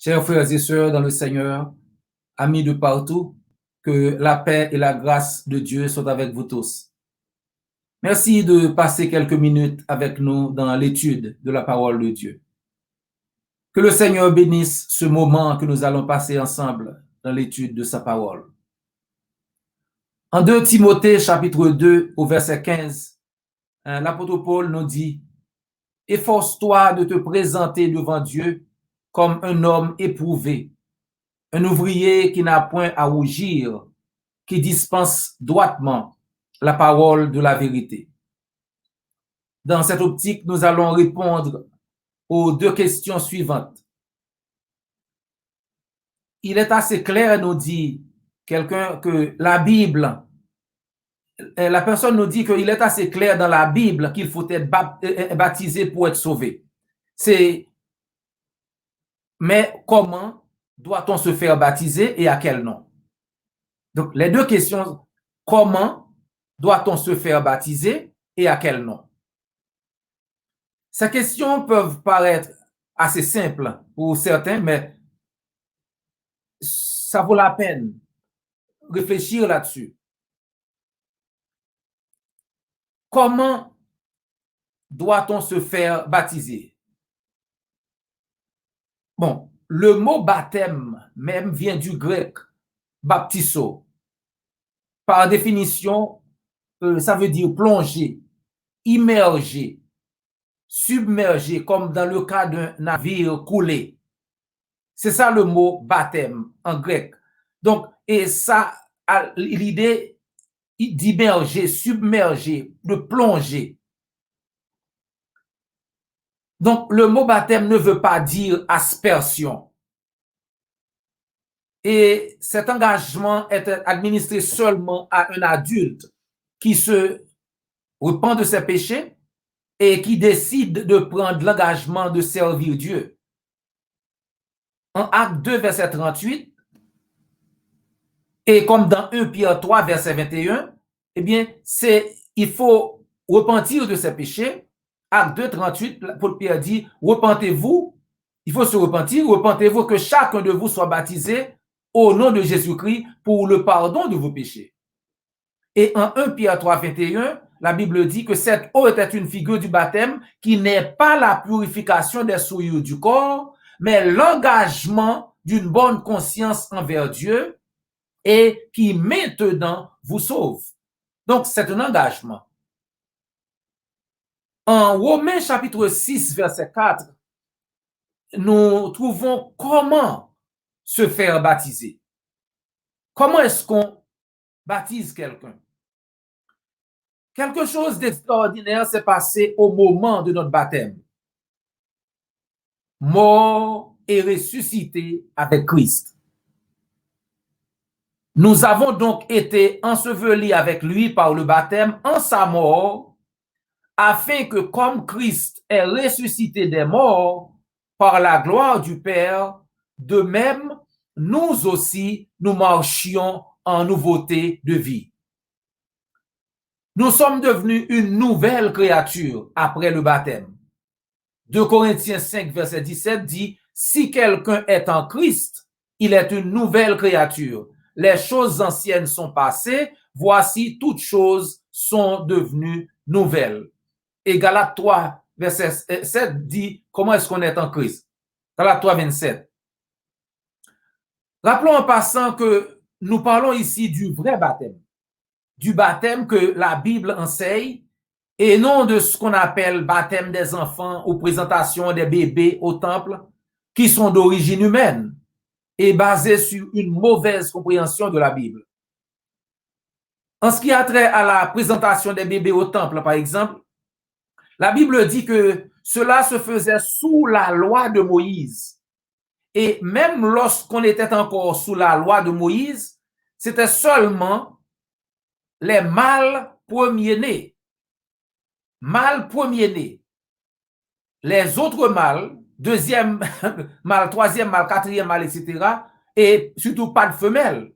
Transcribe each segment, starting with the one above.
Chers frères et sœurs dans le Seigneur, amis de partout, que la paix et la grâce de Dieu soient avec vous tous. Merci de passer quelques minutes avec nous dans l'étude de la parole de Dieu. Que le Seigneur bénisse ce moment que nous allons passer ensemble dans l'étude de sa parole. En 2 Timothée chapitre 2 au verset 15, l'apôtre Paul nous dit: « Efforce-toi de te présenter devant Dieu comme un homme éprouvé, un ouvrier qui n'a point à rougir, qui dispense droitement la parole de la vérité. » Dans cette optique, nous allons répondre aux deux questions suivantes. Il est assez clair, nous dit quelqu'un, que la Bible, la personne nous dit qu'il est assez clair dans la Bible qu'il faut être baptisé pour être sauvé. Mais comment doit-on se faire baptiser et à quel nom? Donc, les deux questions: comment doit-on se faire baptiser et à quel nom? Ces questions peuvent paraître assez simples pour certains, mais ça vaut la peine de réfléchir là-dessus. Comment doit-on se faire baptiser? Bon, le mot baptême même vient du grec baptizo. Par définition, ça veut dire plonger, immerger, submerger, comme dans le cas d'un navire coulé. C'est ça le mot baptême en grec. Donc, et ça a l'idée d'immerger, submerger, de plonger. Donc, le mot baptême ne veut pas dire aspersion. Et cet engagement est administré seulement à un adulte qui se repent de ses péchés et qui décide de prendre l'engagement de servir Dieu. En Acte 2, verset 38, et comme dans 1 Pierre 3, verset 21, eh bien, il faut repentir de ses péchés. Acte 2, 38, Paul Pierre dit: repentez-vous, il faut se repentir, repentez-vous, que chacun de vous soit baptisé au nom de Jésus-Christ pour le pardon de vos péchés. Et en 1 Pierre 3, 21, la Bible dit que cette eau était une figure du baptême qui n'est pas la purification des souillures du corps, mais l'engagement d'une bonne conscience envers Dieu et qui maintenant vous sauve. Donc, c'est un engagement. En Romains chapitre 6, verset 4, nous trouvons comment se faire baptiser. Comment est-ce qu'on baptise quelqu'un? Quelque chose d'extraordinaire s'est passé au moment de notre baptême. Mort et ressuscité avec Christ. Nous avons donc été ensevelis avec lui par le baptême en sa mort, afin que comme Christ est ressuscité des morts par la gloire du Père, de même, nous aussi, nous marchions en nouveauté de vie. Nous sommes devenus une nouvelle créature après le baptême. 2 Corinthiens 5, verset 17 dit: « Si quelqu'un est en Christ, il est une nouvelle créature. Les choses anciennes sont passées, voici toutes choses sont devenues nouvelles. » Et Galates 3, verset 7 dit comment est-ce qu'on est en Christ. Galates 3, 27. Rappelons en passant que nous parlons ici du vrai baptême, du baptême que la Bible enseigne, et non de ce qu'on appelle baptême des enfants ou présentation des bébés au temple, qui sont d'origine humaine et basés sur une mauvaise compréhension de la Bible. En ce qui a trait à la présentation des bébés au temple, par exemple, la Bible dit que cela se faisait sous la loi de Moïse. Et même lorsqu'on était encore sous la loi de Moïse, c'était seulement les mâles premiers-nés. Mâles premiers-nés. Les autres mâles, deuxième mâle, troisième mâle, quatrième mâle, etc., et surtout pas de femelles.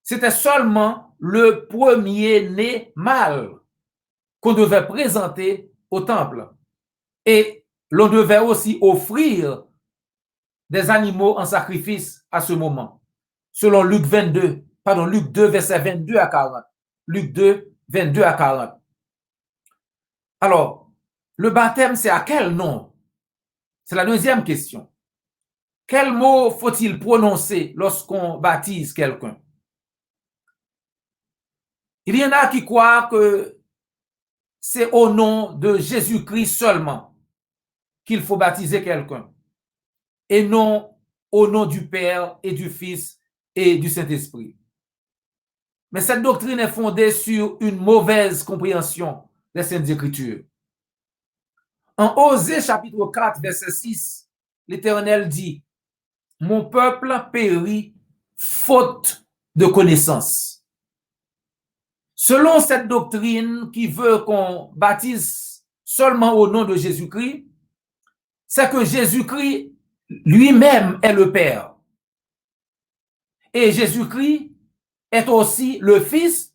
C'était seulement le premier-né mâle qu'on devait présenter au temple. Et l'on devait aussi offrir des animaux en sacrifice à ce moment. Selon Luc 2, verset 22 à 40. Luc 2, 22 à 40. Alors, le baptême, c'est à quel nom? C'est la deuxième question. Quel mot faut-il prononcer lorsqu'on baptise quelqu'un? Il y en a qui croient que c'est au nom de Jésus-Christ seulement qu'il faut baptiser quelqu'un, et non au nom du Père et du Fils et du Saint-Esprit. Mais cette doctrine est fondée sur une mauvaise compréhension des Saintes Écritures. En Osée chapitre 4, verset 6, l'Éternel dit, « Mon peuple périt faute de connaissance. » Selon cette doctrine qui veut qu'on baptise seulement au nom de Jésus-Christ, c'est que Jésus-Christ lui-même est le Père. Et Jésus-Christ est aussi le Fils,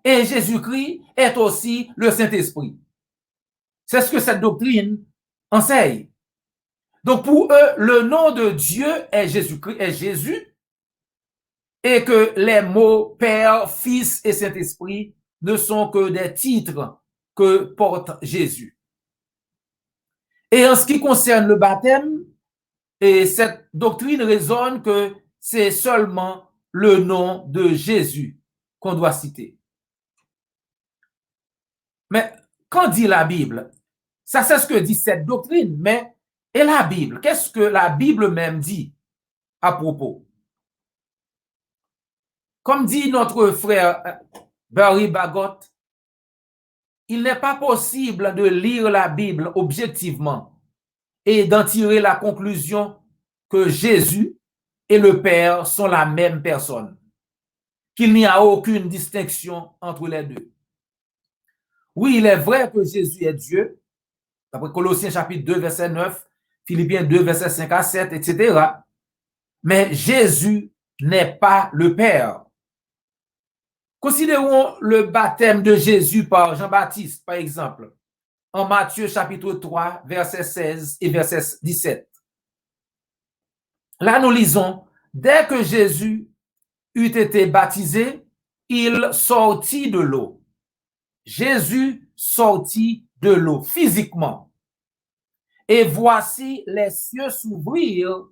et Jésus-Christ est aussi le Saint-Esprit. C'est ce que cette doctrine enseigne. Donc pour eux, le nom de Dieu est Jésus-Christ, est Jésus, et que les mots Père, Fils et Saint-Esprit ne sont que des titres que porte Jésus. Et en ce qui concerne le baptême, et cette doctrine raisonne que c'est seulement le nom de Jésus qu'on doit citer. Mais qu'en dit la Bible? Ça, c'est ce que dit cette doctrine, mais et la Bible? Qu'est-ce que la Bible même dit à propos? Comme dit notre frère Barry Bagot, il n'est pas possible de lire la Bible objectivement et d'en tirer la conclusion que Jésus et le Père sont la même personne, qu'il n'y a aucune distinction entre les deux. Oui, il est vrai que Jésus est Dieu, d'après Colossiens chapitre 2, verset 9, Philippiens 2, verset 5 à 7, etc. Mais Jésus n'est pas le Père. Considérons le baptême de Jésus par Jean-Baptiste, par exemple, en Matthieu chapitre 3, verset 16 et verset 17. Là, nous lisons, dès que Jésus eut été baptisé, il sortit de l'eau. Jésus sortit de l'eau physiquement. Et voici les cieux s'ouvrirent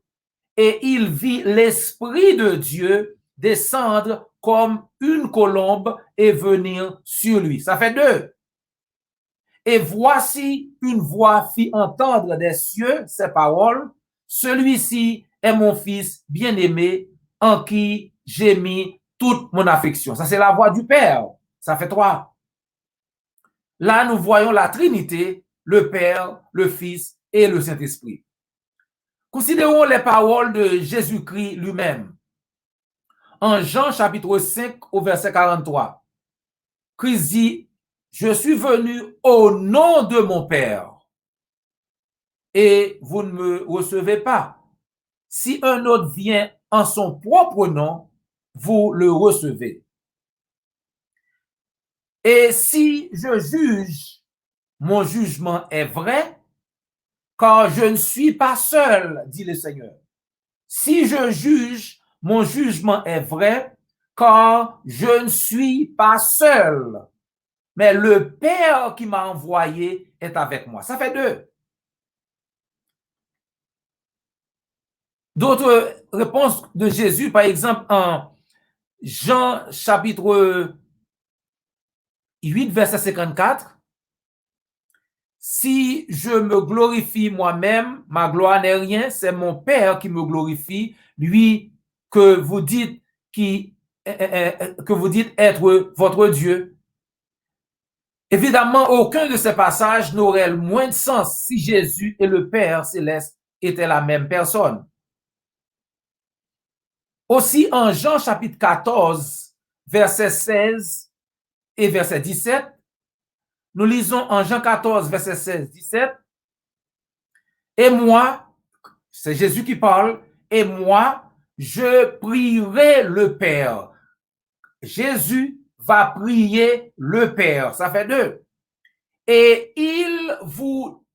et il vit l'Esprit de Dieu descendre comme une colombe et venir sur lui. Ça fait deux. Et voici une voix fit entendre des cieux ces paroles. Celui-ci est mon fils bien-aimé en qui j'ai mis toute mon affection. Ça, c'est la voix du Père. Ça fait trois. Là, nous voyons la Trinité, le Père, le Fils et le Saint-Esprit. Considérons les paroles de Jésus-Christ lui-même. En Jean chapitre 5 au verset 43, Christ dit, « Je suis venu au nom de mon Père et vous ne me recevez pas. Si un autre vient en son propre nom, vous le recevez. Et si je juge, mon jugement est vrai, car je ne suis pas seul, dit le Seigneur. Si je juge, mon jugement est vrai, car je ne suis pas seul, mais le Père qui m'a envoyé est avec moi. Ça fait deux. D'autres réponses de Jésus, par exemple, en Jean chapitre 8, verset 54, si je me glorifie moi-même, ma gloire n'est rien, c'est mon Père qui me glorifie, lui que vous dites être votre Dieu. Évidemment, aucun de ces passages n'aurait le moins de sens si Jésus et le Père céleste étaient la même personne. Aussi, en Jean chapitre 14, verset 16 et verset 17, nous lisons en Jean 14, verset 16, 17, et moi, c'est Jésus qui parle, et moi, je prierai le Père. Jésus va prier le Père. Ça fait deux. Et il vous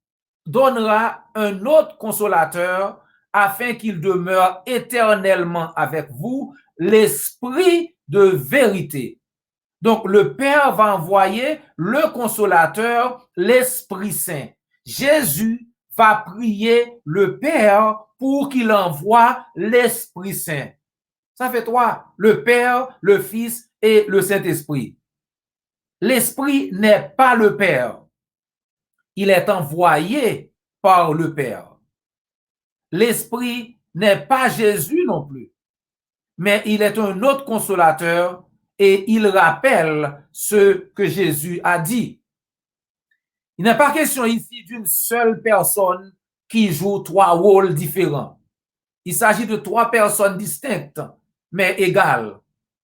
donnera un autre consolateur afin qu'il demeure éternellement avec vous l'esprit de vérité. Donc, le Père va envoyer le consolateur, l'Esprit Saint. Jésus va prier le Père pour qu'il envoie l'Esprit Saint. Ça fait trois, le Père, le Fils et le Saint-Esprit. L'Esprit n'est pas le Père. Il est envoyé par le Père. L'Esprit n'est pas Jésus non plus, mais il est un autre consolateur et il rappelle ce que Jésus a dit. Il n'est pas question ici d'une seule personne qui joue trois rôles différents. Il s'agit de trois personnes distinctes, mais égales,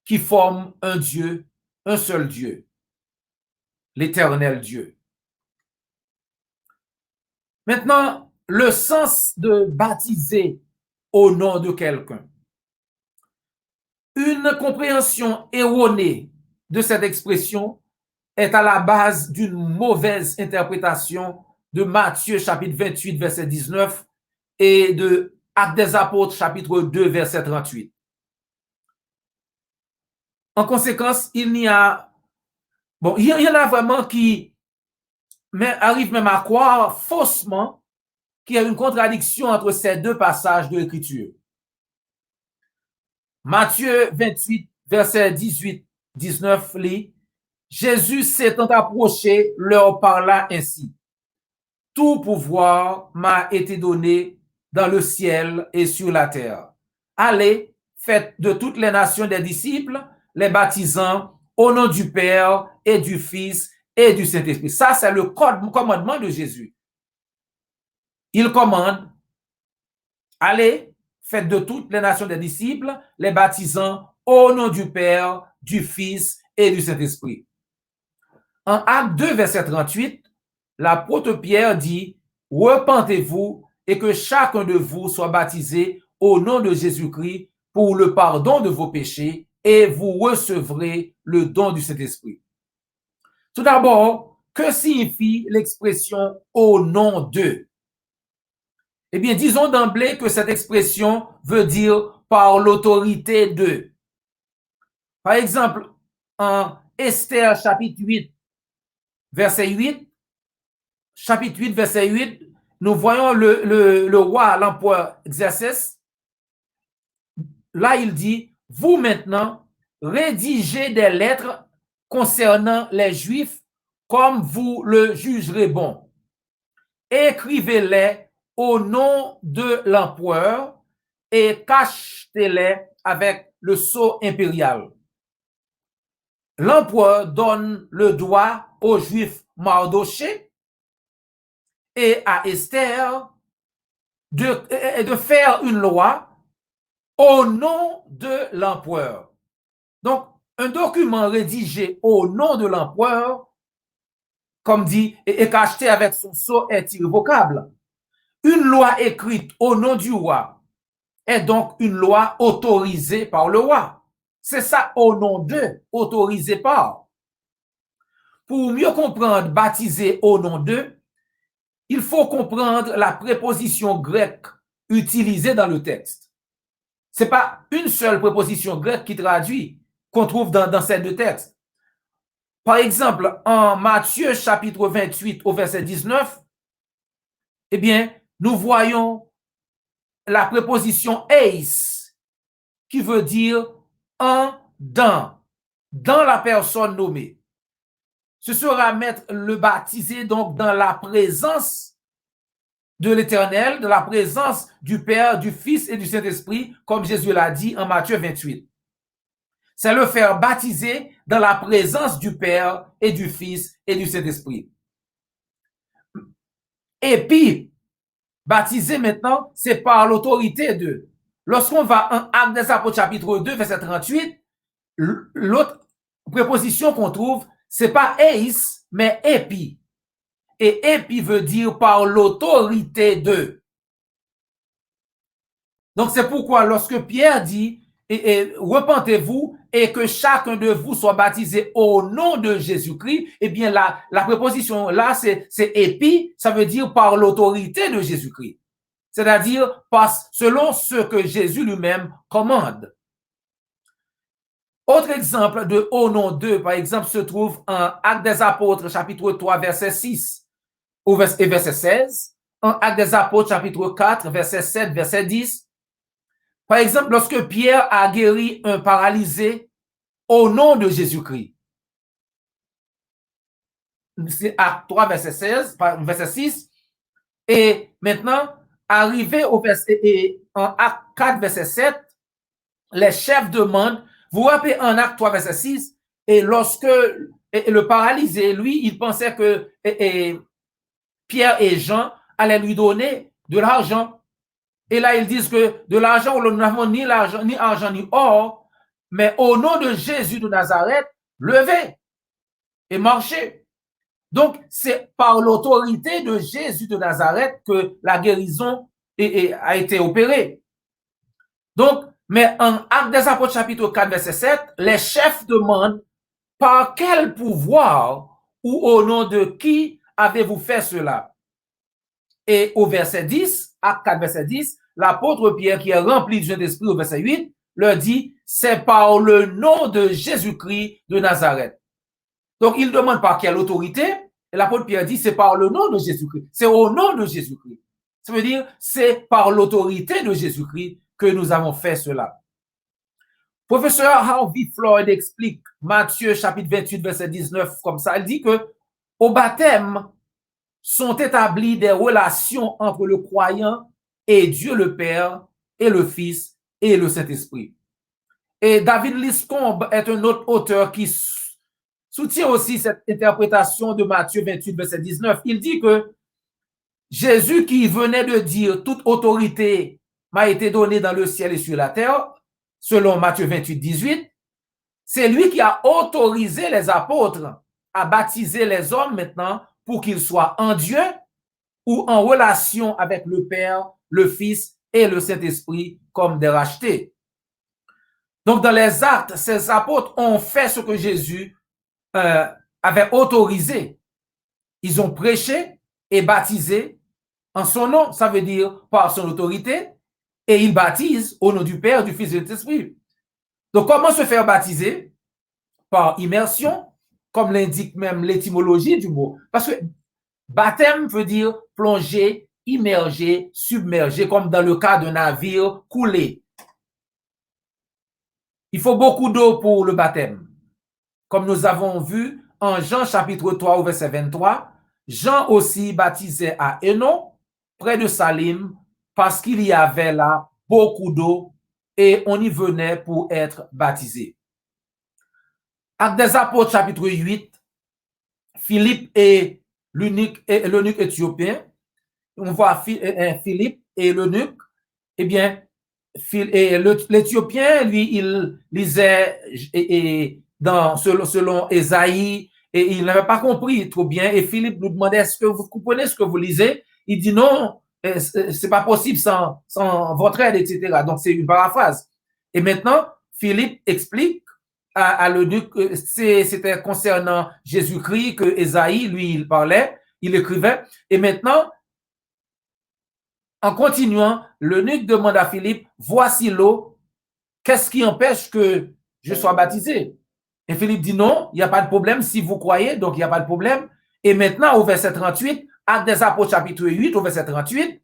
qui forment un Dieu, un seul Dieu, l'Éternel Dieu. Maintenant, le sens de baptiser au nom de quelqu'un. Une compréhension erronée de cette expression est à la base d'une mauvaise interprétation de Matthieu chapitre 28, verset 19 et de Actes des Apôtres chapitre 2, verset 38. En conséquence, il y en a vraiment qui arrivent même à croire faussement qu'il y a une contradiction entre ces deux passages de l'Écriture. Matthieu 28, verset 18, 19 lit, Jésus s'étant approché, leur parla ainsi. Tout pouvoir m'a été donné dans le ciel et sur la terre. Allez, faites de toutes les nations des disciples, les baptisant au nom du Père et du Fils et du Saint-Esprit. Ça, c'est le commandement de Jésus. Il commande, allez, faites de toutes les nations des disciples, les baptisant au nom du Père, du Fils et du Saint-Esprit. En Acte 2, verset 38, l'apôtre Pierre dit, repentez-vous et que chacun de vous soit baptisé au nom de Jésus-Christ pour le pardon de vos péchés et vous recevrez le don du Saint-Esprit. Tout d'abord, que signifie l'expression au nom de? Eh bien, disons d'emblée que cette expression veut dire par l'autorité de. Par exemple, en Esther chapitre 8, verset 8, chapitre 8, verset 8, nous voyons le roi, l'empereur Xerxès. Là, il dit, vous maintenant, rédigez des lettres concernant les Juifs comme vous le jugerez bon. Écrivez-les au nom de l'empereur et cachetez-les avec le sceau impérial. L'empereur donne le droit aux Juifs Mardoché et à Esther de faire une loi au nom de l'empereur. Donc, un document rédigé au nom de l'empereur, comme dit, et cacheté avec son sceau est irrévocable. Une loi écrite au nom du roi est donc une loi autorisée par le roi. C'est ça au nom de, autorisé par. Pour mieux comprendre baptisé au nom de, il faut comprendre la préposition grecque utilisée dans le texte. Ce n'est pas une seule préposition grecque qui traduit, qu'on trouve dans ces deux textes. Par exemple, en Matthieu chapitre 28 au verset 19, eh bien, nous voyons la préposition eis, qui veut dire en, dans la personne nommée. Ce sera mettre le baptisé donc dans la présence de l'Éternel, de la présence du Père, du Fils et du Saint-Esprit, comme Jésus l'a dit en Matthieu 28. C'est le faire baptiser dans la présence du Père et du Fils et du Saint-Esprit. Et puis, baptiser maintenant, c'est par l'autorité de. Lorsqu'on va en Actes des Apôtres chapitre 2, verset 38, l'autre préposition qu'on trouve, c'est pas eis, mais épi. Et épi veut dire par l'autorité de. Donc c'est pourquoi lorsque Pierre dit, repentez-vous et que chacun de vous soit baptisé au nom de Jésus-Christ, eh bien la préposition là, c'est épi, ça veut dire par l'autorité de Jésus-Christ. c'est-à-dire selon ce que Jésus lui-même commande. Autre exemple de au nom d'eux, par exemple, se trouve en Actes des Apôtres, chapitre 3, verset 6 et verset 16, en Actes des Apôtres, chapitre 4, verset 7, verset 10. Par exemple, lorsque Pierre a guéri un paralysé au nom de Jésus-Christ. C'est Acte 3, verset 16, verset 6. Et maintenant, arrivé au verset, et en Acte 4, verset 7, les chefs demandent, vous vous rappelez en Acte 3, verset 6, et lorsque le paralysé, lui, il pensait que Pierre et Jean allaient lui donner de l'argent. Et là, ils disent que de l'argent, nous n'avons ni argent, ni or, mais au nom de Jésus de Nazareth, levez et marchez. Donc, c'est par l'autorité de Jésus de Nazareth que la guérison a été opérée. Donc, mais en Actes des Apôtres, chapitre 4, verset 7, les chefs demandent par quel pouvoir ou au nom de qui avez-vous fait cela? Et au verset 10, Acte 4, verset 10, l'apôtre Pierre, qui est rempli du Saint-Esprit au verset 8, leur dit, c'est par le nom de Jésus-Christ de Nazareth. Donc, il demande par quelle autorité, et l'apôtre Pierre dit, c'est par le nom de Jésus-Christ. C'est au nom de Jésus-Christ. Ça veut dire, c'est par l'autorité de Jésus-Christ que nous avons fait cela. Professeur Harvey Floyd explique Matthieu chapitre 28, verset 19 comme ça. Il dit que au baptême sont établies des relations entre le croyant et Dieu le Père et le Fils et le Saint-Esprit. Et David Liscombe est un autre auteur qui soutient aussi cette interprétation de Matthieu 28, verset 19. Il dit que Jésus qui venait de dire toute autorité m'a été donnée dans le ciel et sur la terre, selon Matthieu 28, 18, c'est lui qui a autorisé les apôtres à baptiser les hommes maintenant pour qu'ils soient en Dieu ou en relation avec le Père, le Fils et le Saint-Esprit comme des rachetés. Donc, dans les actes, ces apôtres ont fait ce que Jésus avait autorisé. Ils ont prêché et baptisé en son nom, ça veut dire par son autorité, et ils baptisent au nom du Père, du Fils et du Saint-Esprit. Donc, comment se faire baptiser? Par immersion, comme l'indique même l'étymologie du mot. Parce que baptême veut dire plonger, immerger, submerger, comme dans le cas d'un navire coulé. Il faut beaucoup d'eau pour le baptême. Comme nous avons vu en Jean chapitre 3 au verset 23, Jean aussi baptisait à Hénon, près de Salim, parce qu'il y avait là beaucoup d'eau et on y venait pour être baptisé. Actes des Apôtres chapitre 8, Philippe et l'eunuque éthiopien, on voit Philippe et l'eunuque, eh bien, l'Éthiopien, lui, il lisait selon Ésaïe, et il n'avait pas compris trop bien. Et Philippe nous demandait, est-ce que vous comprenez ce que vous lisez? Il dit non, c'est pas possible sans votre aide, etc. Donc, c'est une paraphrase. Et maintenant, Philippe explique à l'eunuque, c'était concernant Jésus-Christ que Ésaïe, lui, il parlait, il écrivait. Et maintenant, en continuant, l'eunuque demande à Philippe, voici l'eau, qu'est-ce qui empêche que je sois baptisé? Et Philippe dit non, il n'y a pas de problème si vous croyez, donc il n'y a pas de problème. Et maintenant, au verset 38, Actes des Apôtres chapitre 8, au verset 38,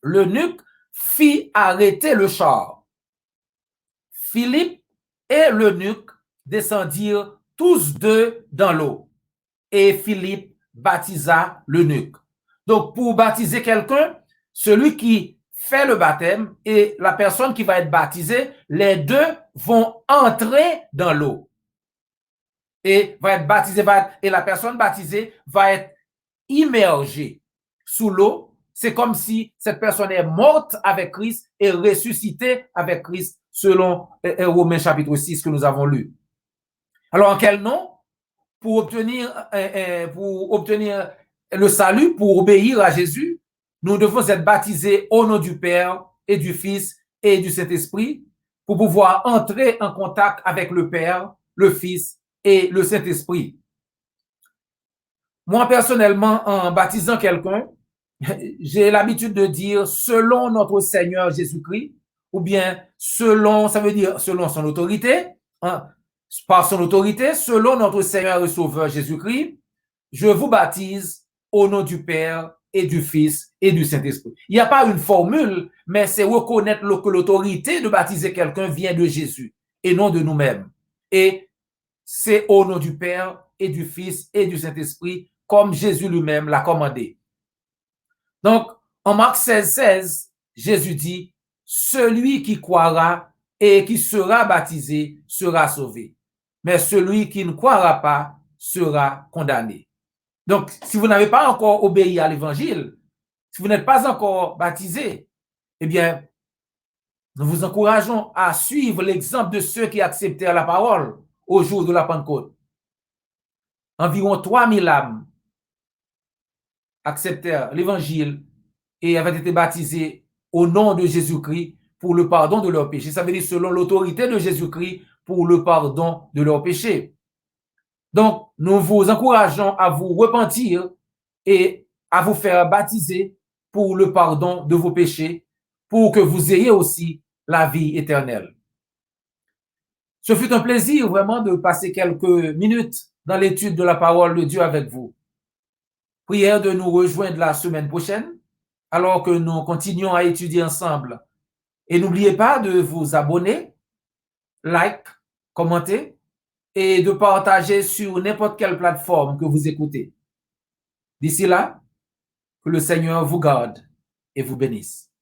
l'eunuque fit arrêter le char. Philippe et l'eunuque descendirent tous deux dans l'eau. Et Philippe baptisa l'eunuque. Donc, pour baptiser quelqu'un, celui qui fait le baptême et la personne qui va être baptisée, les deux vont entrer dans l'eau. Et va être baptisé, et la personne baptisée va être immergée sous l'eau. C'est comme si cette personne est morte avec Christ et ressuscitée avec Christ, selon Romains chapitre 6 que nous avons lu. Alors, en quel nom? Pour obtenir le salut, pour obéir à Jésus, nous devons être baptisés au nom du Père et du Fils et du Saint-Esprit pour pouvoir entrer en contact avec le Père, le Fils et le Saint-Esprit. Moi, personnellement, en baptisant quelqu'un, j'ai l'habitude de dire selon notre Seigneur Jésus-Christ, ou bien selon, ça veut dire selon son autorité, hein, par son autorité, selon notre Seigneur et Sauveur Jésus-Christ, je vous baptise au nom du Père et du Fils et du Saint-Esprit. Il n'y a pas une formule, mais c'est reconnaître que l'autorité de baptiser quelqu'un vient de Jésus et non de nous-mêmes. Et c'est au nom du Père et du Fils et du Saint-Esprit, comme Jésus lui-même l'a commandé. Donc, en Marc 16, Jésus dit, celui qui croira et qui sera baptisé sera sauvé. Mais celui qui ne croira pas sera condamné. Donc, si vous n'avez pas encore obéi à l'évangile, si vous n'êtes pas encore baptisé, eh bien, nous vous encourageons à suivre l'exemple de ceux qui acceptèrent la parole au jour de la Pentecôte. Environ 3000 âmes acceptèrent l'évangile et avaient été baptisés au nom de Jésus-Christ pour le pardon de leurs péchés. Ça veut dire selon l'autorité de Jésus-Christ pour le pardon de leurs péchés. Donc, nous vous encourageons à vous repentir et à vous faire baptiser pour le pardon de vos péchés, pour que vous ayez aussi la vie éternelle. Ce fut un plaisir vraiment de passer quelques minutes dans l'étude de la parole de Dieu avec vous. Prière de nous rejoindre la semaine prochaine, alors que nous continuons à étudier ensemble. Et n'oubliez pas de vous abonner, like, commenter et de partager sur n'importe quelle plateforme que vous écoutez. D'ici là, que le Seigneur vous garde et vous bénisse.